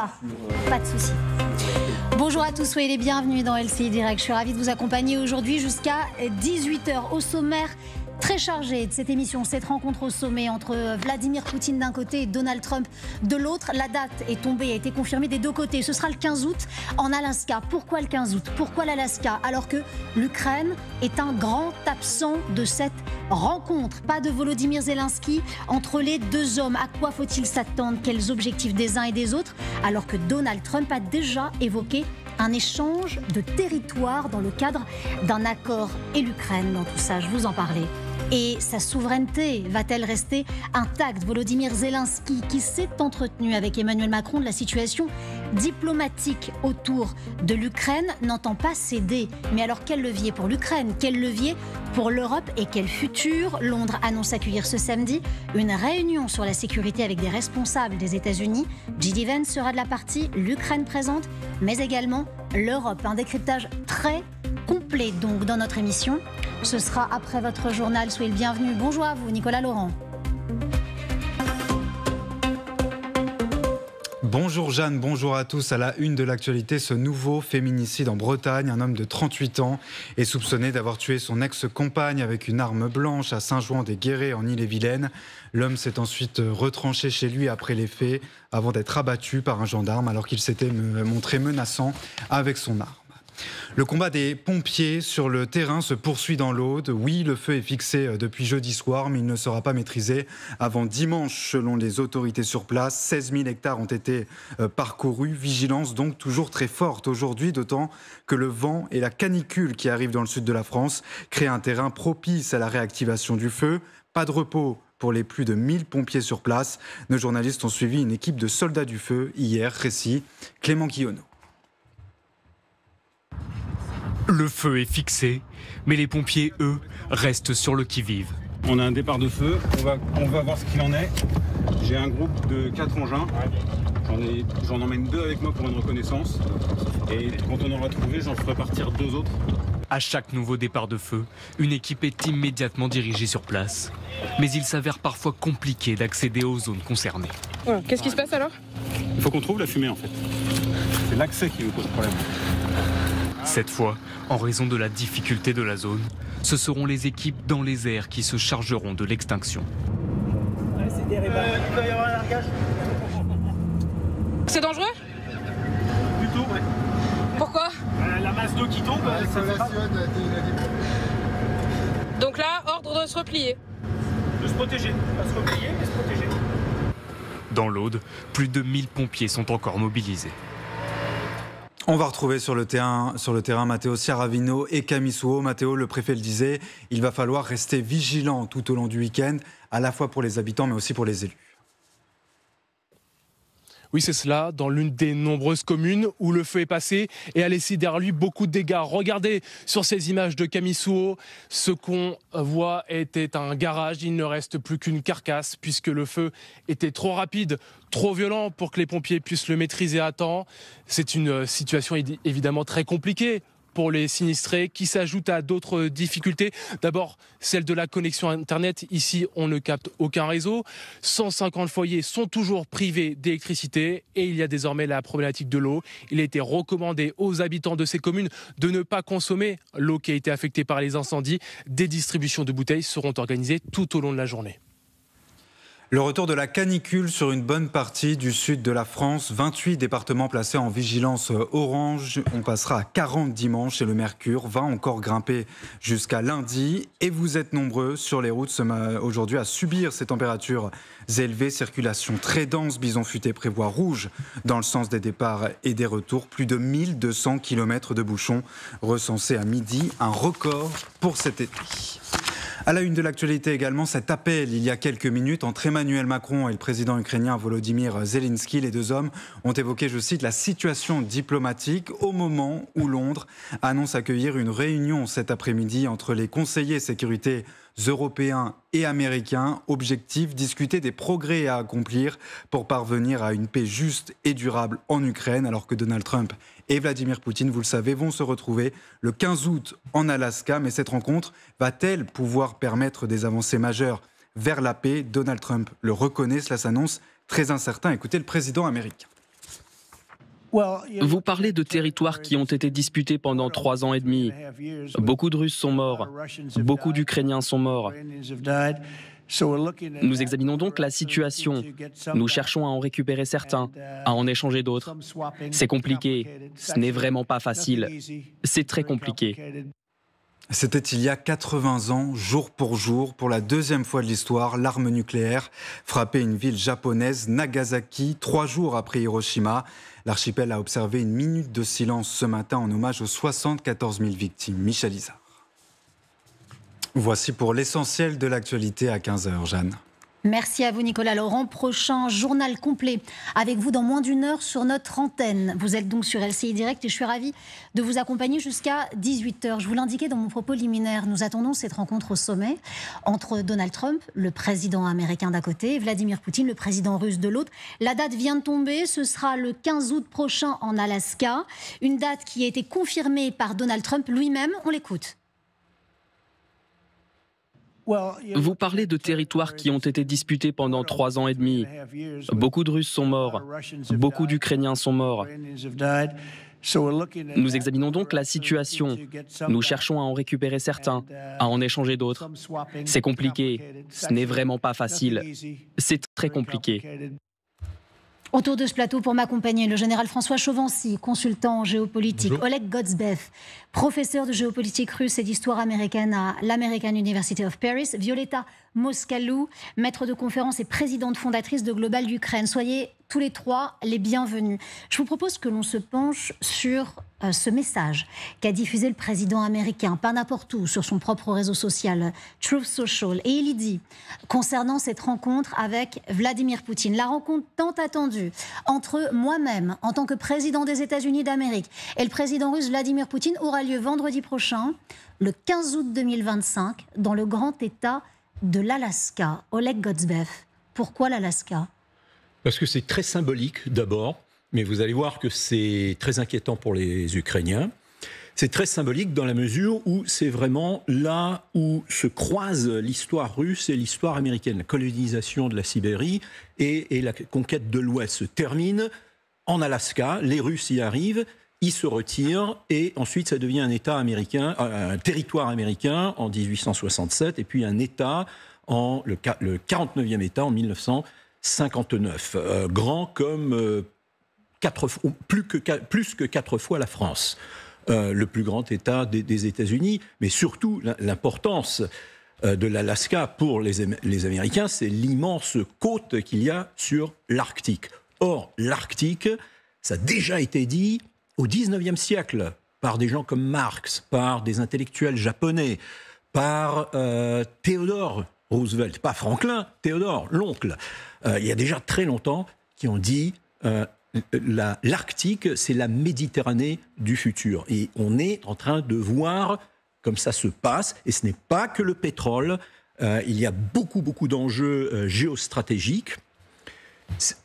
Ah, pas de souci. Bonjour à tous, soyez les bienvenus dans LCI Direct. Je suis ravie de vous accompagner aujourd'hui jusqu'à 18h. Au sommaire très chargé de cette émission, cette rencontre au sommet entre Vladimir Poutine d'un côté et Donald Trump de l'autre. La date est tombée, a été confirmée des deux côtés. Ce sera le 15 août en Alaska. Pourquoi le 15 août? Pourquoi l'Alaska? Alors que l'Ukraine est un grand absent de cette rencontre. Pas de Volodymyr Zelensky entre les deux hommes. À quoi faut-il s'attendre? Quels objectifs des uns et des autres? Alors que Donald Trump a déjà évoqué un échange de territoire dans le cadre d'un accord. Et l'Ukraine, dans tout ça, je vous en parlais. Et sa souveraineté va-t-elle rester intacte? Volodymyr Zelensky, qui s'est entretenu avec Emmanuel Macron de la situation diplomatique autour de l'Ukraine, n'entend pas céder. Mais alors quel levier pour l'Ukraine? Quel levier pour l'Europe? Et quel futur? Londres annonce accueillir ce samedi une réunion sur la sécurité avec des responsables des États-Unis. J.D. Vance sera de la partie, l'Ukraine présente, mais également l'Europe. Un décryptage très complet donc dans notre émission. Ce sera après votre journal. Soyez le bienvenu. Bonjour à vous, Nicolas Laurent. Bonjour Jeanne, bonjour à tous. À la une de l'actualité, ce nouveau féminicide en Bretagne. Un homme de 38 ans est soupçonné d'avoir tué son ex-compagne avec une arme blanche à Saint-Jouan-des-Guérets en Ille-et-Vilaine. L'homme s'est ensuite retranché chez lui après les faits avant d'être abattu par un gendarme alors qu'il s'était montré menaçant avec son arme. Le combat des pompiers sur le terrain se poursuit dans l'Aude. Oui, le feu est fixé depuis jeudi soir, mais il ne sera pas maîtrisé avant dimanche, selon les autorités sur place. 16 000 hectares ont été parcourus. Vigilance donc toujours très forte aujourd'hui, d'autant que le vent et la canicule qui arrivent dans le sud de la France créent un terrain propice à la réactivation du feu. Pas de repos pour les plus de 1000 pompiers sur place. Nos journalistes ont suivi une équipe de soldats du feu hier. Récit Clément Guillonneau. Le feu est fixé, mais les pompiers, eux, restent sur le qui-vive. On a un départ de feu, on va voir ce qu'il en est. J'ai un groupe de 4 engins, j'en emmène 2 avec moi pour une reconnaissance. Et quand on aura trouvé, j'en ferai partir 2 autres. À chaque nouveau départ de feu, une équipe est immédiatement dirigée sur place. Mais il s'avère parfois compliqué d'accéder aux zones concernées. Ouais, qu'est-ce qui se passe alors? Il faut qu'on trouve la fumée en fait. C'est l'accès qui nous pose problème. Cette fois, en raison de la difficulté de la zone, ce seront les équipes dans les airs qui se chargeront de l'extinction. Il va y avoir un largage. C'est dangereux? Plutôt, ouais. Pourquoi? La masse d'eau qui tombe, ça fait grave. Donc là, ordre de se replier. De se protéger. Pas se replier, mais se protéger. Dans l'Aude, plus de 1000 pompiers sont encore mobilisés. On va retrouver sur le terrain Matteo Ciaravino et Camille Souhaut. Matteo, le préfet le disait, il va falloir rester vigilant tout au long du week-end, à la fois pour les habitants mais aussi pour les élus. Oui, c'est cela, dans l'une des nombreuses communes où le feu est passé et a laissé derrière lui beaucoup de dégâts. Regardez sur ces images de Camille Souhaut, ce qu'on voit était un garage. Il ne reste plus qu'une carcasse puisque le feu était trop rapide, trop violent pour que les pompiers puissent le maîtriser à temps. C'est une situation évidemment très compliquée pour les sinistrés, qui s'ajoute à d'autres difficultés. D'abord, celle de la connexion Internet. Ici, on ne capte aucun réseau. 150 foyers sont toujours privés d'électricité et il y a désormais la problématique de l'eau. Il a été recommandé aux habitants de ces communes de ne pas consommer l'eau qui a été affectée par les incendies. Des distributions de bouteilles seront organisées tout au long de la journée. Le retour de la canicule sur une bonne partie du sud de la France. 28 départements placés en vigilance orange. On passera à 40 dimanche et le mercure va encore grimper jusqu'à lundi. Et vous êtes nombreux sur les routes aujourd'hui à subir ces températures élevées. Circulation très dense. Bison Futé prévoit rouge dans le sens des départs et des retours. Plus de 1200 km de bouchons recensés à midi. Un record pour cet été. À la une de l'actualité également, cet appel il y a quelques minutes entre Emmanuel Macron et le président ukrainien Volodymyr Zelensky. Les deux hommes ont évoqué, je cite, la situation diplomatique au moment où Londres annonce accueillir une réunion cet après-midi entre les conseillers sécurité européens et américains. Objectif, discuter des progrès à accomplir pour parvenir à une paix juste et durable en Ukraine, alors que Donald Trump et Vladimir Poutine, vous le savez, vont se retrouver le 15 août en Alaska. Mais cette rencontre va-t-elle pouvoir permettre des avancées majeures vers la paix? Donald Trump le reconnaît, cela s'annonce très incertain. Écoutez le président américain. Vous parlez de territoires qui ont été disputés pendant 3 ans et demi. Beaucoup de Russes sont morts. Beaucoup d'Ukrainiens sont morts. Nous examinons donc la situation. Nous cherchons à en récupérer certains, à en échanger d'autres. C'est compliqué. Ce n'est vraiment pas facile. C'est très compliqué. C'était il y a 80 ans, jour pour la deuxième fois de l'histoire, l'arme nucléaire frappait une ville japonaise, Nagasaki, 3 jours après Hiroshima. L'archipel a observé une minute de silence ce matin en hommage aux 74 000 victimes. Michel Izard. Voici pour l'essentiel de l'actualité à 15h, Jeanne. Merci à vous Nicolas Laurent. Prochain journal complet avec vous dans moins d'une heure sur notre antenne. Vous êtes donc sur LCI Direct et je suis ravie de vous accompagner jusqu'à 18h. Je vous l'indiquais dans mon propos liminaire, nous attendons cette rencontre au sommet entre Donald Trump, le président américain d'un côté, et Vladimir Poutine, le président russe de l'autre. La date vient de tomber, ce sera le 15 août prochain en Alaska. Une date qui a été confirmée par Donald Trump lui-même. On l'écoute. Vous parlez de territoires qui ont été disputés pendant 3 ans et demi. Beaucoup de Russes sont morts. Beaucoup d'Ukrainiens sont morts. Nous examinons donc la situation. Nous cherchons à en récupérer certains, à en échanger d'autres. C'est compliqué. Ce n'est vraiment pas facile. C'est très compliqué. Autour de ce plateau pour m'accompagner, le général François Chauvency, consultant en géopolitique. Bonjour. Oleg Gotsbev, professeur de géopolitique russe et d'histoire américaine à l'American University of Paris. Violeta Moscalou, maître de conférence et présidente fondatrice de Global Ukraine. Soyez tous les trois les bienvenus. Je vous propose que l'on se penche sur ce message qu'a diffusé le président américain, pas n'importe où, sur son propre réseau social, Truth Social. Et il y dit, concernant cette rencontre avec Vladimir Poutine, la rencontre tant attendue entre moi-même, en tant que président des États-Unis d'Amérique, et le président russe Vladimir Poutine aura lieu vendredi prochain, le 15 août 2025, dans le grand État de l'Alaska. Oleg Gotsbev, pourquoi l'Alaska ? Parce que c'est très symbolique d'abord, mais vous allez voir que c'est très inquiétant pour les Ukrainiens. C'est très symbolique dans la mesure où c'est vraiment là où se croisent l'histoire russe et l'histoire américaine. La colonisation de la Sibérie et la conquête de l'Ouest se terminent en Alaska. Les Russes y arrivent, ils se retirent et ensuite ça devient un État américain, un territoire américain en 1867 et puis un État, le 49e État en 1959. Grand comme plus que 4 fois la France. Le plus grand État des États-Unis, mais surtout l'importance de l'Alaska pour les Américains, c'est l'immense côte qu'il y a sur l'Arctique. Or, l'Arctique, ça a déjà été dit au XIXe siècle par des gens comme Marx, par des intellectuels japonais, par Theodore Roosevelt, pas Franklin, Théodore, l'oncle. Il y a déjà très longtemps qui ont dit l'Arctique, c'est la Méditerranée du futur. Et on est en train de voir comme ça se passe. Et ce n'est pas que le pétrole. Il y a beaucoup d'enjeux géostratégiques.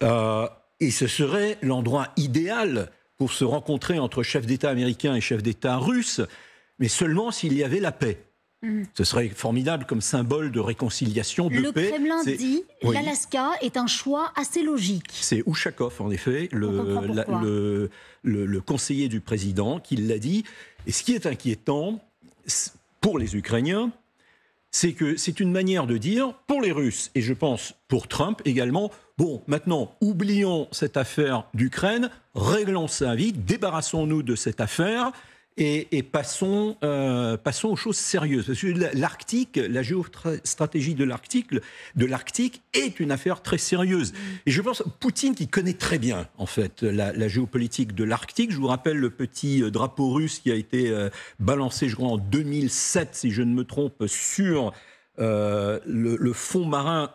Et ce serait l'endroit idéal pour se rencontrer entre chefs d'État américains et chefs d'État russes, mais seulement s'il y avait la paix. Ce serait formidable comme symbole de réconciliation, de paix. Le Kremlin dit l'Alaska est un choix assez logique. C'est Ushakov, en effet, le conseiller du président, qui l'a dit. Et ce qui est inquiétant pour les Ukrainiens, c'est que c'est une manière de dire, pour les Russes, et je pense pour Trump également, bon, maintenant, oublions cette affaire d'Ukraine, réglons ça vite, débarrassons-nous de cette affaire, et passons aux choses sérieuses. Parce que l'Arctique, la géostratégie de l'Arctique est une affaire très sérieuse. Et je pense Poutine, qui connaît très bien, en fait, la géopolitique de l'Arctique. Je vous rappelle le petit drapeau russe qui a été balancé, je crois, en 2007, si je ne me trompe, sur le fond marin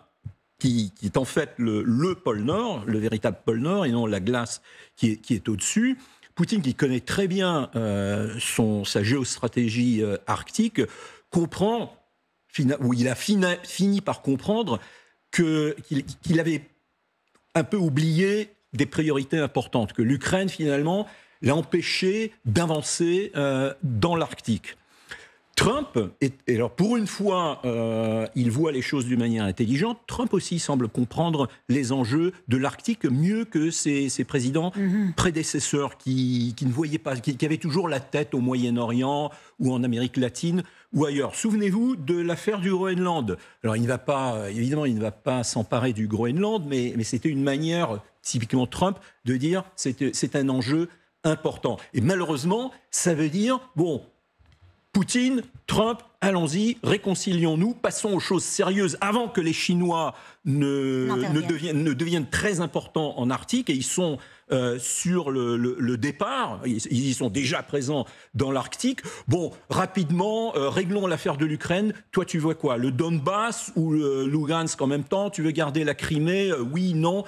qui est en fait le pôle Nord, le véritable pôle Nord, et non la glace qui est au-dessus. Poutine, qui connaît très bien sa géostratégie arctique, comprend, ou il a fini par comprendre qu'il avait un peu oublié des priorités importantes, que l'Ukraine, finalement, l'a empêché d'avancer dans l'Arctique. Trump, et alors pour une fois, il voit les choses d'une manière intelligente. Trump aussi semble comprendre les enjeux de l'Arctique mieux que ses présidents prédécesseurs qui ne voyaient pas, qui avaient toujours la tête au Moyen-Orient ou en Amérique latine ou ailleurs. Souvenez-vous de l'affaire du Groenland. Alors évidemment, il ne va pas s'emparer du Groenland, mais c'était une manière, typiquement Trump, de dire c'est un enjeu important. Et malheureusement, ça veut dire, bon, Poutine, Trump, allons-y, réconcilions-nous, passons aux choses sérieuses avant que les Chinois ne deviennent très importants en Arctique. Et ils sont sur le départ, ils y sont déjà présents dans l'Arctique. Bon, rapidement, réglons l'affaire de l'Ukraine. Toi, tu vois quoi? Le Donbass ou le Lugansk en même temps? Tu veux garder la Crimée? Oui, non.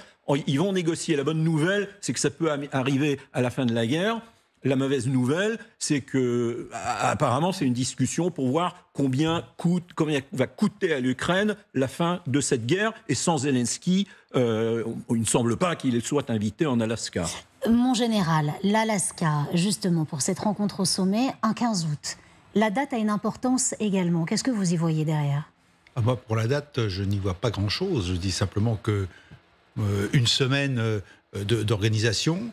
Ils vont négocier. La bonne nouvelle, c'est que ça peut arriver à la fin de la guerre. La mauvaise nouvelle, c'est que apparemment c'est une discussion pour voir combien va coûter à l'Ukraine la fin de cette guerre. Et sans Zelensky, il ne semble pas qu'il soit invité en Alaska. Mon général, l'Alaska, justement, pour cette rencontre au sommet, un 15 août. La date a une importance également. Qu'est-ce que vous y voyez derrière? Moi, pour la date, je n'y vois pas grand-chose. Je dis simplement que une semaine d'organisation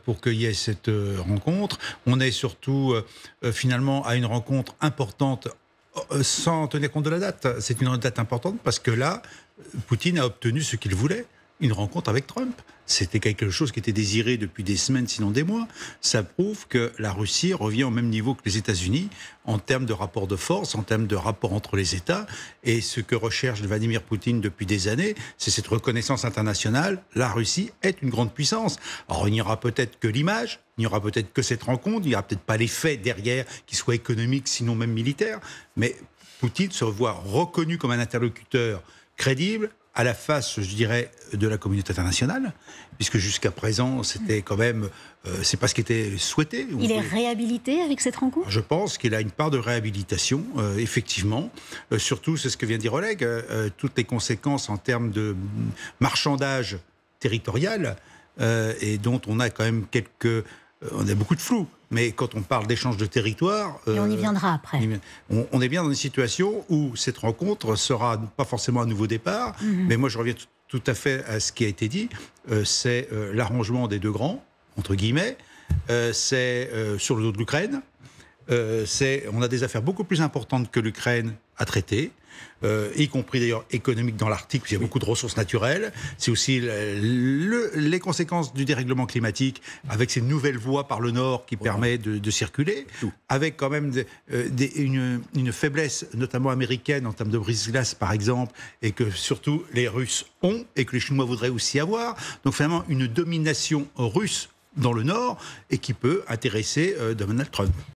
pour qu'il y ait cette rencontre. On est surtout finalement à une rencontre importante sans tenir compte de la date. C'est une date importante parce que là, Poutine a obtenu ce qu'il voulait, une rencontre avec Trump. C'était quelque chose qui était désiré depuis des semaines, sinon des mois. Ça prouve que la Russie revient au même niveau que les États-Unis en termes de rapport de force, en termes de rapport entre les États. Et ce que recherche Vladimir Poutine depuis des années, c'est cette reconnaissance internationale. La Russie est une grande puissance. Alors il n'y aura peut-être que l'image, il n'y aura peut-être que cette rencontre, il n'y aura peut-être pas les faits derrière qui soient économiques, sinon même militaires. Mais Poutine se voit reconnu comme un interlocuteur crédible, à la face, je dirais, de la communauté internationale, puisque jusqu'à présent, c'était quand même, c'est pas ce qui était souhaité. Il est réhabilité avec cette rencontre? Je pense qu'il a une part de réhabilitation, effectivement. Surtout, c'est ce que vient de dire Oleg, toutes les conséquences en termes de marchandage territorial, et dont on a quand même on a beaucoup de flou. Mais quand on parle d'échange de territoire... Et on y viendra après. On est bien dans une situation où cette rencontre sera pas forcément un nouveau départ, mais moi je reviens tout à fait à ce qui a été dit, c'est l'arrangement des deux grands, entre guillemets, c'est sur le dos de l'Ukraine, on a des affaires beaucoup plus importantes que l'Ukraine à traiter, y compris d'ailleurs économique dans l'Arctique, parce qu'il y a beaucoup de ressources naturelles. C'est aussi les conséquences du dérèglement climatique, avec ces nouvelles voies par le nord qui permettent de circuler, avec quand même une faiblesse, notamment américaine, en termes de brise-glace par exemple, et que surtout les Russes ont, et que les Chinois voudraient aussi avoir. Donc finalement une domination russe dans le nord, et qui peut intéresser Donald Trump.